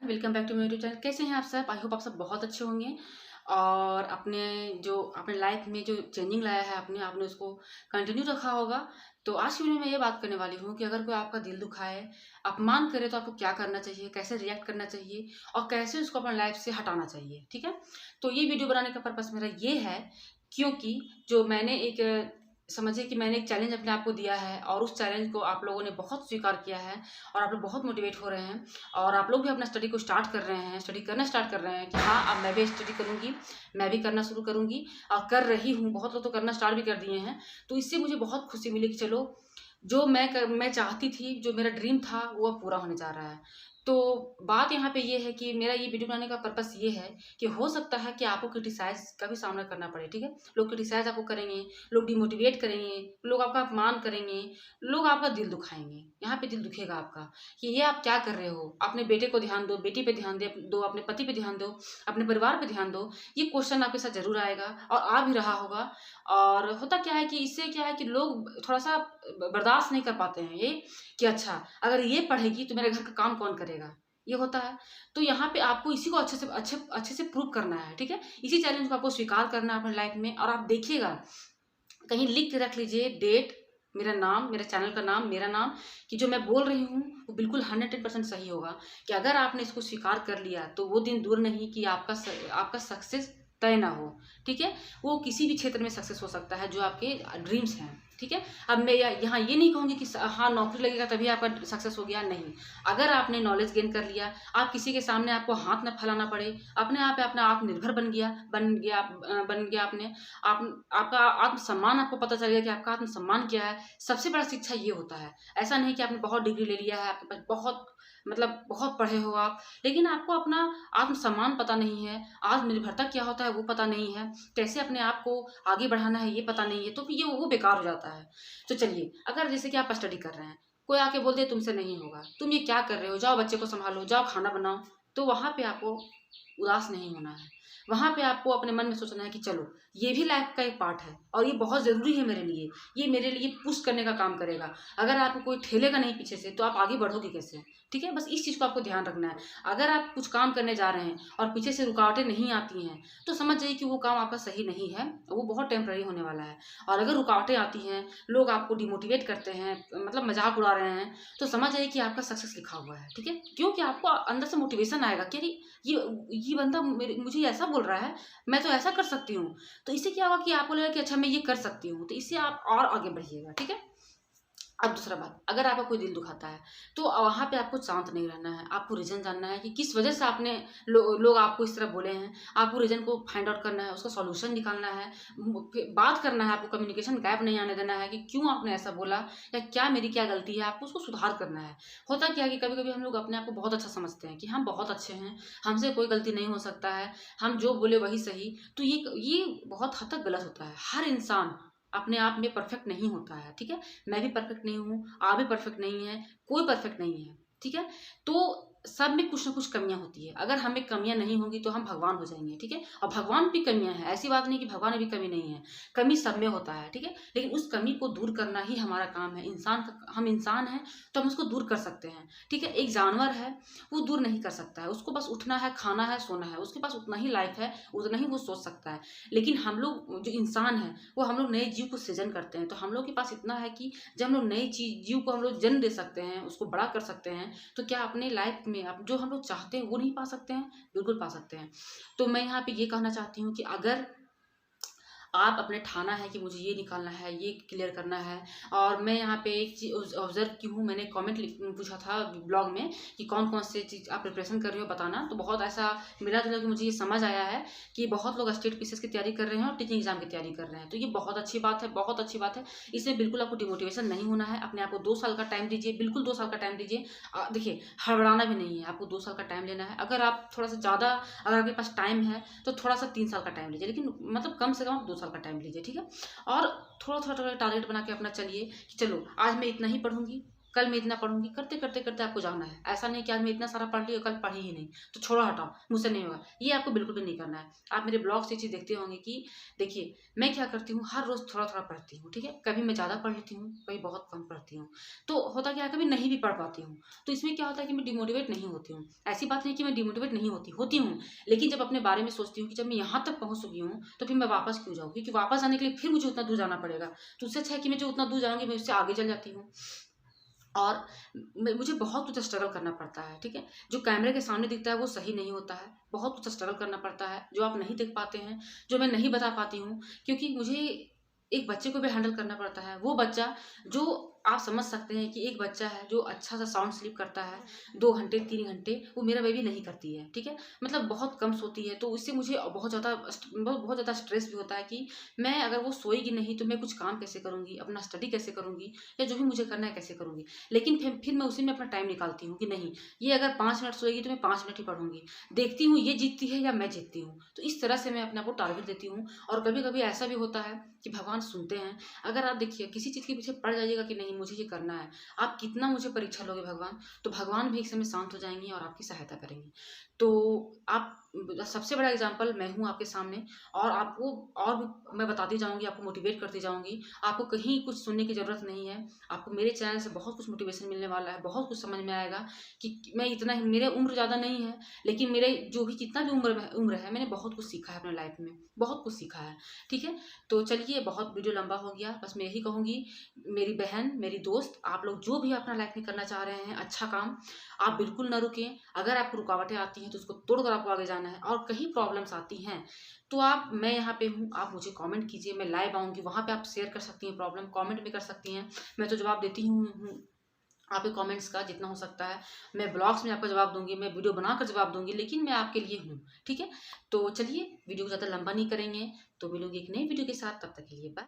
Welcome back to my YouTube channel. कैसे हैं आप सब? आई होप आप सब बहुत अच्छे होंगे और अपने लाइफ में जो चेंजिंग लाया है आपने उसको कंटिन्यू रखा होगा। तो आज की वीडियो में मैं ये बात करने वाली हूँ कि अगर कोई आपका दिल दुखाए, अपमान करे, तो आपको क्या करना चाहिए, कैसे रिएक्ट करना चाहिए और कैसे उसको अपने लाइफ से हटाना चाहिए। ठीक है, तो ये वीडियो बनाने का पर्पस मेरा ये है क्योंकि जो मैंने एक समझिए कि मैंने एक चैलेंज अपने आप को दिया है और उस चैलेंज को आप लोगों ने बहुत स्वीकार किया है और आप लोग बहुत मोटिवेट हो रहे हैं और आप लोग भी अपना स्टडी को स्टार्ट कर रहे हैं, स्टडी करना स्टार्ट कर रहे हैं कि हाँ, अब मैं भी स्टडी करूँगी, मैं भी करना शुरू करूँगी और कर रही हूँ। बहुत लोग तो करना स्टार्ट भी कर दिए हैं। तो इससे मुझे बहुत खुशी मिली कि चलो, जो मैं चाहती थी, जो मेरा ड्रीम था, वो अब पूरा होने जा रहा है। तो बात यहाँ पे ये है कि मेरा ये वीडियो बनाने का पर्पस ये है कि हो सकता है कि आपको क्रिटिसाइज़ का भी सामना करना पड़े। ठीक है, लोग क्रिटिसाइज़ आपको करेंगे, लोग डिमोटिवेट करेंगे, लोग आपका अपमान करेंगे, लोग आपका दिल दुखाएंगे। यहाँ पे दिल दुखेगा आपका कि ये आप क्या कर रहे हो, अपने बेटे को ध्यान दो, बेटी पे ध्यान दो, अपने पति पे ध्यान दो, अपने परिवार पे ध्यान दो। ये क्वेश्चन आपके साथ जरूर आएगा और आ भी रहा होगा। और होता क्या है कि इससे क्या है कि लोग थोड़ा सा बर्दाश्त नहीं कर पाते हैं ये कि अच्छा, अगर ये पढ़ेगी तो मेरे घर का काम कौन करेगा, ये होता है। तो यहाँ पे आपको इसी को अच्छे से प्रूव करना है। ठीक है, इसी चैलेंज को आपको स्वीकार करना है अपने लाइफ में। और आप देखिएगा, कहीं लिख के रख लीजिए डेट, मेरा नाम, मेरे चैनल का नाम, मेरा नाम, कि जो मैं बोल रही हूँ वो बिल्कुल 110% सही होगा। कि अगर आपने इसको स्वीकार कर लिया तो वो दिन दूर नहीं कि आपका सक्सेस तय ना हो। ठीक है, वो किसी भी क्षेत्र में सक्सेस हो सकता है जो आपके ड्रीम्स हैं। ठीक है, अब मैं यहाँ ये नहीं कहूँगी कि हाँ, नौकरी लगेगा तभी आपका सक्सेस हो गया, नहीं। अगर आपने नॉलेज गेन कर लिया, आप किसी के सामने आपको हाथ न फैलाना पड़े, अपने आप पे अपना आत्मनिर्भर बन गया आपने, आपका आत्मसम्मान, आपको पता चल गया कि आपका आत्मसम्मान क्या है। सबसे बड़ा शिक्षा ये होता है। ऐसा नहीं कि आपने बहुत डिग्री ले लिया है, आपके पास बहुत पढ़े हो आप, लेकिन आपको अपना आत्मसम्मान पता नहीं है, आत्मनिर्भरता क्या होता है वो पता नहीं है, कैसे अपने आप को आगे बढ़ाना है ये पता नहीं है, तो फिर ये वो बेकार हो जाता है। तो चलिए, अगर जैसे कि आप स्टडी कर रहे हैं, कोई आके बोल दे तुमसे नहीं होगा, तुम ये क्या कर रहे हो, जाओ बच्चे को संभालो, जाओ खाना बनाओ, तो वहाँ पे आपको उदास नहीं होना है। वहाँ पे आपको अपने मन में सोचना है कि चलो, ये भी लाइफ का एक पार्ट है और ये बहुत ज़रूरी है मेरे लिए, ये मेरे लिए पुश करने का काम करेगा। अगर आपको कोई ठेलेगा नहीं पीछे से तो आप आगे बढ़ोगे कैसे? ठीक है, बस इस चीज़ को आपको ध्यान रखना है। अगर आप कुछ काम करने जा रहे हैं और पीछे से रुकावटें नहीं आती हैं, तो समझ जाइए कि वो काम आपका सही नहीं है, वो बहुत टेम्पररी होने वाला है। और अगर रुकावटें आती हैं, लोग आपको डिमोटिवेट करते हैं, मतलब मजाक उड़ा रहे हैं, तो समझ जाइए कि आपका सक्सेस लिखा हुआ है। ठीक है, क्योंकि आपको अंदर से मोटिवेशन आएगा कि अरे, ये बंदा मुझे ऐसा बोल रहा है, मैं तो ऐसा कर सकती हूँ। तो इससे क्या होगा कि आपको लगेगा कि अच्छा, मैं ये कर सकती हूँ, तो इससे आप और आगे बढ़िएगा। ठीक है, अब दूसरा बात, अगर आपका कोई दिल दुखाता है तो वहाँ पे आपको शांत नहीं रहना है। आपको रीज़न जानना है कि किस वजह से लोग आपको इस तरह बोले हैं। आपको रीज़न को फाइंड आउट करना है, उसका सॉल्यूशन निकालना है, फिर बात करना है। आपको कम्युनिकेशन गैप नहीं आने देना है कि क्यों आपने ऐसा बोला या मेरी क्या गलती है, आपको उसको सुधार करना है। होता क्या है कि कभी कभी हम लोग अपने आप को बहुत अच्छा समझते हैं कि हम बहुत अच्छे हैं, हमसे कोई गलती नहीं हो सकता है, हम जो बोले वही सही। तो ये बहुत हद तक गलत होता है। हर इंसान अपने आप में परफेक्ट नहीं होता है। ठीक है, मैं भी परफेक्ट नहीं हूँ, आप भी परफेक्ट नहीं है, कोई परफेक्ट नहीं है। ठीक है, तो सब में कुछ ना कुछ कमियां होती है। अगर हमें कमियां नहीं होंगी तो हम भगवान हो जाएंगे। ठीक है, और भगवान भी कमियां हैं, ऐसी बात नहीं कि भगवान में भी कमी नहीं है, कमी सब में होता है। ठीक है, लेकिन उस कमी को दूर करना ही हमारा काम है। हम इंसान हैं तो हम उसको दूर कर सकते हैं। ठीक है, एक जानवर है, वो दूर नहीं कर सकता है, उसको बस उठना है, खाना है, सोना है, उसके पास उतना ही लाइफ है, उतना ही वो सोच सकता है। लेकिन हम लोग जो इंसान है, वो हम लोग नए जीव को सृजन करते हैं। तो हम लोग के पास इतना है कि जब हम लोग नए चीज जीव को हम लोग जन्म दे सकते हैं, उसको बड़ा कर सकते हैं, तो क्या अपने लाइफ में अब जो हम लोग चाहते हैं वो नहीं पा सकते हैं? बिल्कुल पा सकते हैं। तो मैं यहाँ पे ये कहना चाहती हूँ कि अगर आप अपने ठाना है कि मुझे ये निकालना है, ये क्लियर करना है। और मैं यहाँ पे एक चीज़ ऑब्जर्व की हूँ, मैंने कमेंट पूछा था ब्लॉग में कि कौन कौन से चीज़ आप प्रिपरेशन कर रहे हो बताना। तो बहुत ऐसा मिला जुला कि मुझे ये समझ आया है कि बहुत लोग स्टेट पीसीएस की तैयारी कर रहे हैं और टीचिंग एग्जाम की तैयारी कर रहे हैं। तो ये बहुत अच्छी बात है, बहुत अच्छी बात है। इसमें बिल्कुल आपको डिमोटिवेशन नहीं होना है। अपने आप को 2 साल का टाइम दीजिए, बिल्कुल 2 साल का टाइम दीजिए। देखिए, हड़बड़ाना भी नहीं है, आपको 2 साल का टाइम लेना है। अगर आप थोड़ा सा ज़्यादा, अगर आपके पास टाइम है तो थोड़ा सा 3 साल का टाइम लीजिए, लेकिन मतलब कम से कम 2 साल का टाइम लीजिए। ठीक है, और थोड़ा थोड़ा टारगेट बना के अपना चलिए कि चलो, आज मैं इतना ही पढ़ूंगी, कल मैं इतना पढ़ूँगी, करते-करते आपको जाना है। ऐसा नहीं कि आज मैं इतना सारा पढ़ ली और कल पढ़ी ही नहीं, तो छोड़ो हटाओ, मुझसे नहीं होगा। ये आपको बिल्कुल भी नहीं करना है। आप मेरे ब्लॉग से ये चीज़ देखते होंगे कि देखिए, मैं क्या करती हूँ, हर रोज़ थोड़ा-थोड़ा पढ़ती हूँ, ठीक है? कभी मैं ज़्यादा पढ़ लेती हूँ, कभी बहुत कम पढ़ती हूँ। तो होता क्या है, कभी नहीं भी पढ़ पाती हूँ। तो इसमें क्या होता है कि मैं डिमोटिवेट नहीं होती हूँ। ऐसी बात नहीं कि मैं डिमोटिवेट नहीं होती, होती हूँ। लेकिन जब अपने बारे में सोचती हूँ कि जब मैं यहाँ तक पहुँच चुकी हूँ, तो फिर मैं वापस क्यों जाऊँ? क्योंकि वापस आने के लिए फिर मुझे उतना दूर जाना पड़ेगा। तो उससे अच्छा है कि मैं जो उतना दूर जाऊँगी, मैं उससे आगे चल जाती हूँ। और मुझे बहुत कुछ स्ट्रगल करना पड़ता है, ठीक है? जो कैमरे के सामने दिखता है वो सही नहीं होता है, बहुत कुछ स्ट्रगल करना पड़ता है, जो आप नहीं देख पाते हैं, जो मैं नहीं बता पाती हूँ, क्योंकि मुझे एक बच्चे को भी हैंडल करना पड़ता है। वो बच्चा जो आप समझ सकते हैं कि एक बच्चा है जो अच्छा-सा साउंड स्लीप करता है, 2 घंटे, 3 घंटे, वो मेरा बेबी नहीं करती है, ठीक है? मतलब बहुत कम सोती है, तो उससे मुझे बहुत ज़्यादा स्ट्रेस भी होता है कि मैं अगर वो सोएगी नहीं, तो मैं कुछ काम कैसे करूँगी, अपना स्टडी कैसे करूँगी या जो भी मुझे करना है कैसे करूँगी। लेकिन फिर मैं उसी में अपना टाइम निकालती हूँ कि नहीं, ये अगर 5 मिनट सोएगी तो मैं 5 मिनट ही पढ़ूँगी। देखती हूँ ये जीतती है या मैं जीतती हूँ। तो इस तरह से मैं अपने आप को टारगेट देती हूँ और कभी-कभी ऐसा भी होता है कि भगवान सुनते हैं। अगर आप देखिए किसी चीज़ के पीछे पड़ जाइएगा कि नहीं मुझे ये करना है, आप कितना मुझे परीक्षा लोगे भगवान, तो भगवान भी एक समय शांत हो जाएँगे और आपकी सहायता करेंगे। तो आप सबसे बड़ा एग्ज़ाम्पल मैं हूँ आपके सामने और आपको और भी मैं बताती जाऊँगी, आपको मोटिवेट करती जाऊँगी। आपको कहीं कुछ सुनने की ज़रूरत नहीं है। आपको मेरे चैनल से बहुत कुछ मोटिवेशन मिलने वाला है, बहुत कुछ समझ में आएगा कि मैं इतना ही मेरे उम्र ज़्यादा नहीं है, लेकिन मेरे जो भी जितना भी उम्र है, मैंने बहुत कुछ सीखा है अपने लाइफ़ में, बहुत कुछ सीखा है, ठीक है? तो चलिए बहुत वीडियो लंबा हो गया, बस मैं यही कहूँगी मेरी बहन, मेरी दोस्त, आप लोग जो भी अपना लाइफ़ में करना चाह रहे हैं अच्छा काम, आप बिल्कुल ना रुकें। अगर आपको रुकावटें आती हैं तो उसको तोड़कर आपको आगे जाना है और कहीं प्रॉब्लम्स आती हैं, तो आप मैं यहाँ पे हूँ, आप मुझे कमेंट कीजिए, मैं लाइव आऊँगी, वहाँ पे आप शेयर कर सकती हैं प्रॉब्लम, कमेंट भी कर सकती हैं। मैं तो जवाब देती हूँ आपके कमेंट्स का जितना हो सकता है। मैं ब्लॉग्स में आपका जवाब दूँगी, मैं वीडियो बनाकर जवाब दूँगी, लेकिन मैं आपके लिए हूँ, ठीक है? तो चलिए वीडियो को ज़्यादा लंबा नहीं करेंगे, तो मिलूँगी एक नई वीडियो के साथ, तब तक के लिए बाय।